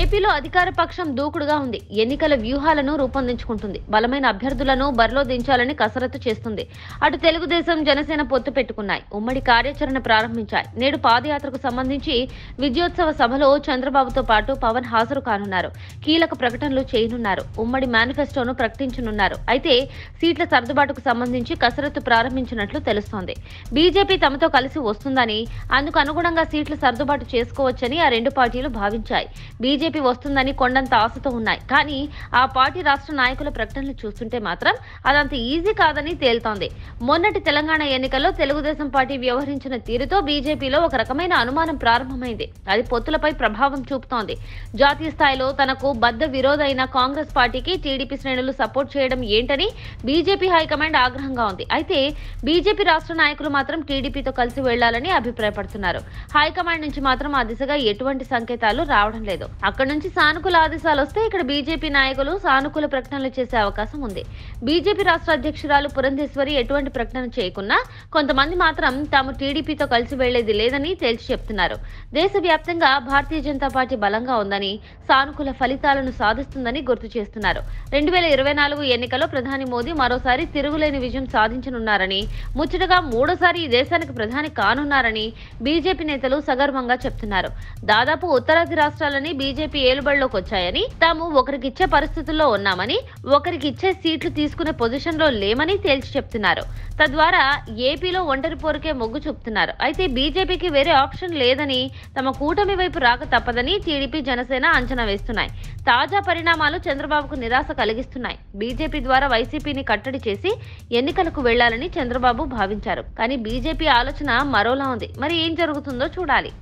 ఏపీలో అధికార పక్షం దూకుడుగా ఉంది. ఎన్నికల వ్యూహాలను రూపొందించుకుంటుంది. బలమైన అభ్యర్థులను బరిలో దించాలని కసరత్తు చేస్తుంది. అటు తెలుగుదేశం, జనసేన పొత్తు పెట్టుకున్నాయి. ఉమ్మడి కార్యాచరణ ప్రారంభించాయి. నేడు పాదయాత్రకు సంబంధించి విజయోత్సవ సభలో చంద్రబాబుతో పాటు పవన్ హాజరు కానున్నారు. కీలక ప్రకటనలు చేయనున్నారు. ఉమ్మడి మేనిఫెస్టోను ప్రకటించనున్నారు. అయితే సీట్ల సర్దుబాటుకు సంబంధించి కసరత్తు ప్రారంభించినట్లు తెలుస్తోంది. బీజేపీ తమతో కలిసి వస్తుందని, అందుకు అనుగుణంగా సీట్ల సర్దుబాటు చేసుకోవచ్చని ఆ రెండు పార్టీలు భావించాయి. బీజేపీ వస్తుందని కొండంత ఆశతో ఉన్నాయి. కానీ ఆ పార్టీ రాష్ట్ర నాయకుల ప్రకటనలు చూస్తుంటే మాత్రం అదంత ఈజీ కాదని తేలుతోంది. మొన్నటి తెలంగాణ ఎన్నికల్లో తెలుగుదేశం పార్టీ వ్యవహరించిన తీరుతో బీజేపీలో ఒక రకమైన అనుమానం ప్రారంభమైంది. అది పొత్తులపై ప్రభావం చూపుతోంది. జాతీయ స్థాయిలో తనకు బద్ద విరోధైన కాంగ్రెస్ పార్టీకి టీడీపీ శ్రేణులు సపోర్ట్ చేయడం ఏంటని బీజేపీ హైకమాండ్ ఆగ్రహంగా ఉంది. అయితే బీజేపీ రాష్ట్ర నాయకులు మాత్రం టీడీపీతో కలిసి వెళ్లాలని అభిప్రాయపడుతున్నారు. హైకమాండ్ నుంచి మాత్రం ఆ దిశగా ఎటువంటి సంకేతాలు రావడం లేదు. అక్కడ నుంచి సానుకూల ఆదేశాలు వస్తే ఇక్కడ బీజేపీ నాయకులు సానుకూల ప్రకటనలు చేసే అవకాశం ఉంది. బీజేపీ రాష్ట్ర అధ్యక్షురాలు పురంధేశ్వరి ఎటువంటి ప్రకటన చేయకున్నా కొంతమంది మాత్రం తాము టీడీపీతో కలిసి వెళ్లేది లేదని తేల్చి చెప్తున్నారు. దేశవ్యాప్తంగా భారతీయ జనతా పార్టీ బలంగా ఉందని, సానుకూల ఫలితాలను సాధిస్తుందని గుర్తు చేస్తున్నారు. 2024 ఎన్నికల్లో ప్రధాని మోదీ మరోసారి తిరుగులేని విజయం సాధించనున్నారని, ముచ్చటగా మూడోసారి ఈ దేశానికి ప్రధాని కానున్నారని బీజేపీ నేతలు సగర్వంగా చెప్తున్నారు. దాదాపు ఉత్తరాది రాష్ట్రాలని బీజేపీ ఏలుబడిలోకి వచ్చాయని, తాము ఒకరికిచ్చే పరిస్థితుల్లో ఉన్నామని, ఒకరికిచ్చే సీట్లు తీసుకునే పొజిషన్ లో లేమని తేల్చి చెప్తున్నారు. తద్వారా ఏపీలో ఒంటరి పోరుకే మొగ్గు చూపుతున్నారు. అయితే బీజేపీకి వేరే ఆప్షన్ లేదని, తమ కూటమి వైపు రాక తప్పదని టీడీపీ, జనసేన అంచనా వేస్తున్నాయి. తాజా పరిణామాలు చంద్రబాబుకు నిరాశ కలిగిస్తున్నాయి. బీజేపీ ద్వారా వైసీపీని కట్టడి చేసి ఎన్నికలకు వెళ్లాలని చంద్రబాబు భావించారు. కానీ బీజేపీ ఆలోచన మరోలా ఉంది. మరి ఏం జరుగుతుందో చూడాలి.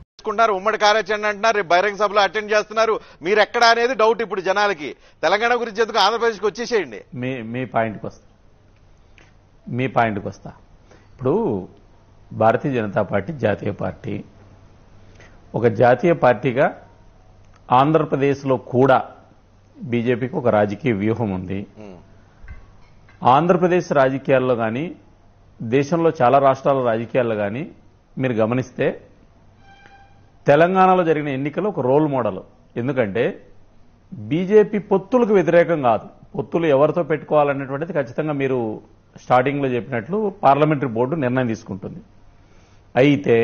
ఉమ్మడి కార్యాచరణ అంటున్నారు, రేపు బహిరంగ సభలో అటెండ్ చేస్తున్నారు. మీరు ఎక్కడ అనేది డౌట్ ఇప్పుడు జనాలకి. తెలంగాణ గురించి ఎందుకు ఆంధ్రప్రదేశ్కి వచ్చేసేయండి. మీ పాయింట్కి వస్తా. ఇప్పుడు భారతీయ జనతా పార్టీ జాతీయ పార్టీ. ఒక జాతీయ పార్టీగా ఆంధ్రప్రదేశ్లో కూడా బీజేపీకి ఒక రాజకీయ వ్యూహం ఉంది. ఆంధ్రప్రదేశ్ రాజకీయాల్లో కానీ, దేశంలో చాలా రాష్ట్రాల రాజకీయాల్లో కానీ మీరు గమనిస్తే తెలంగాణలో జరిగిన ఎన్నికలు ఒక రోల్ మోడల్. ఎందుకంటే బీజేపీ పొత్తులకు వ్యతిరేకం కాదు. పొత్తులు ఎవరితో పెట్టుకోవాలనేటువంటిది ఖచ్చితంగా మీరు స్టార్టింగ్లో చెప్పినట్లు పార్లమెంటరీ బోర్డు నిర్ణయం తీసుకుంటుంది. అయితే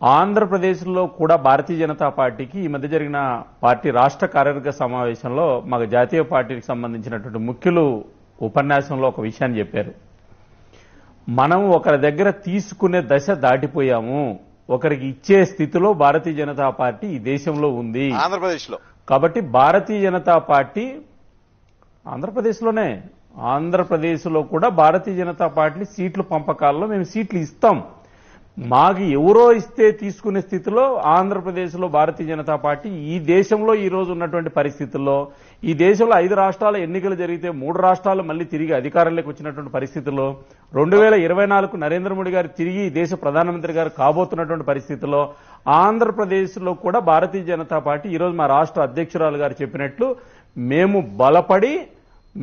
ఆంధ్రప్రదేశ్లో కూడా భారతీయ జనతా పార్టీకి ఈ మధ్య జరిగిన పార్టీ రాష్ట్ర కార్యవర్గ సమావేశంలో మాకు జాతీయ పార్టీకి సంబంధించినటువంటి ముఖ్యులు ఉపన్యాసంలో ఒక విషయాన్ని చెప్పారు. మనం ఒకరి దగ్గర తీసుకునే దశ దాటిపోయాము. ఒకరికి ఇచ్చే స్థితిలో భారతీయ జనతా పార్టీ ఈ దేశంలో ఉంది, ఆంధ్రప్రదేశ్లో. కాబట్టి భారతీయ జనతా పార్టీ ఆంధ్రప్రదేశ్లో కూడా భారతీయ జనతా పార్టీ సీట్లు పంపకాల్లో మేము సీట్లు ఇస్తాం. మాకు ఎవరో ఇస్తే తీసుకునే స్థితిలో ఆంధ్రప్రదేశ్లో భారతీయ జనతా పార్టీ ఈ దేశంలో ఈ రోజు ఉన్నటువంటి పరిస్థితుల్లో, ఈ దేశంలో 5 రాష్ట్రాల ఎన్నికలు జరిగితే 3 రాష్ట్రాలు మళ్లీ తిరిగి అధికారంలోకి వచ్చినటువంటి పరిస్థితుల్లో, 2024 నరేంద్ర మోడీ గారు తిరిగి దేశ ప్రధానమంత్రి గారు కాబోతున్నటువంటి పరిస్థితుల్లో ఆంధ్రప్రదేశ్లో కూడా భారతీయ జనతా పార్టీ ఈరోజు మా రాష్ట్ర అధ్యక్షురాలు గారు చెప్పినట్లు మేము బలపడి,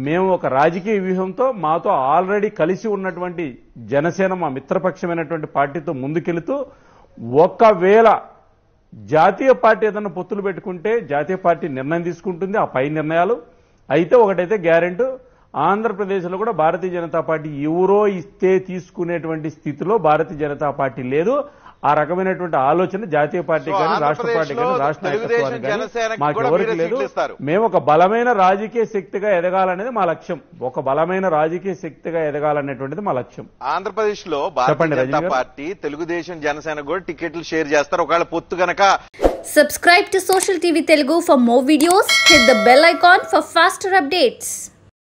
మేము ఒక రాజకీయ వ్యూహంతో మాతో ఆల్రెడీ కలిసి ఉన్నటువంటి జనసేన మా మిత్రపక్షమైనటువంటి పార్టీతో ముందుకెళుతూ, ఒకవేళ జాతీయ పార్టీ ఏదైనా పొత్తులు పెట్టుకుంటే జాతీయ పార్టీ నిర్ణయం తీసుకుంటుంది, ఆ పై నిర్ణయాలు. అయితే ఒకటైతే గ్యారెంటీ, ఆంధ్రప్రదేశ్లో కూడా భారతీయ జనతా పార్టీ ఎవరో ఇస్తే తీసుకునేటువంటి స్థితిలో భారతీయ జనతా పార్టీ లేదు. ఆ రకమైనటువంటి ఆలోచన జాతీయ పార్టీ కానీ, రాష్ట్ర పార్టీ కానీ, రాష్ట్ర నాయకత్వానికి కానీ మాకెవరికి లేదు. మేము ఒక బలమైన రాజకీయ శక్తిగా ఎదగాలనేది మా లక్ష్యం. ఒక బలమైన రాజకీయ శక్తిగా ఎదగాలనేటువంటిది మా లక్ష్యం. ఆంధ్రప్రదేశ్ లో భారతీయ జనతా పార్టీ, తెలుగుదేశం, జనసేన కూడా టికెట్లు షేర్ చేస్తారు ఒకవేళ పొత్తు గనక. Subscribe to Social TV Telugu for more videos. Hit the bell icon for faster updates.